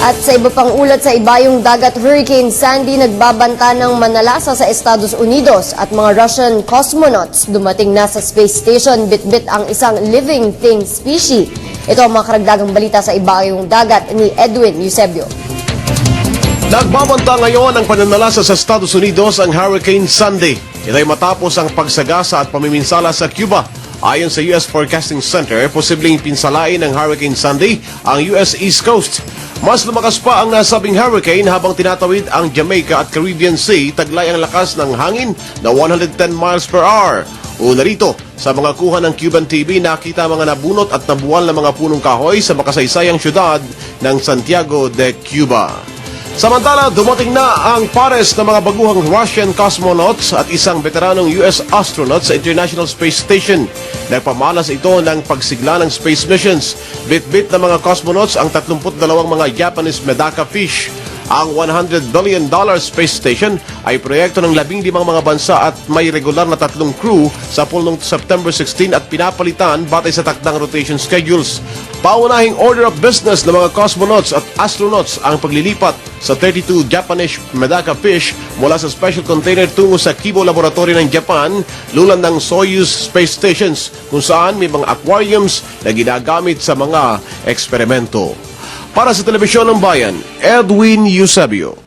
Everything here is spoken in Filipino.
At sa iba pang ulat sa ibayong dagat, Hurricane Sandy nagbabanta ng manalasa sa Estados Unidos at mga Russian cosmonauts dumating na sa space station, bitbit ang isang living thing species. Ito ang mga karagdagang balita sa ibayong dagat ni Edwin Eusebio. Nagbabanta ngayon ang pananalasa sa Estados Unidos ang Hurricane Sandy. Ito ay matapos ang pagsagasa at pamiminsala sa Cuba. Ayon sa U.S. Forecasting Center, posibleng pinsalain ng Hurricane Sandy ang U.S. East Coast. Mas lumakas pa ang nasabing hurricane habang tinatawid ang Jamaica at Caribbean Sea, taglay ang lakas ng hangin na 110 miles per hour. Una rito, sa mga kuha ng Cuban TV, nakita mga nabunot at nabuwal na mga punong kahoy sa makasaysayang syudad ng Santiago de Cuba. Samantala, dumating na ang pares ng mga baguhang Russian cosmonauts at isang veteranong US astronaut sa International Space Station. Nagpamalas ito ng pagsigla ng space missions. Bit-bit na mga cosmonauts ang 32 mga Japanese Medaka fish. Ang $100 billion space station ay proyekto ng 15 mga bansa at may regular na 3 crew sa pool noong September 16 at pinapalitan batay sa takdang rotation schedules. Paunahing order of business ng mga cosmonauts at astronauts ang paglilipat sa 32 Japanese Medaka fish mula sa special container tungo sa Kibo Laboratory ng Japan, lulan ng Soyuz Space Stations, kung saan may mga aquariums na ginagamit sa mga eksperimento. Para sa Telebisyon ng Bayan, Edwin Eusebio.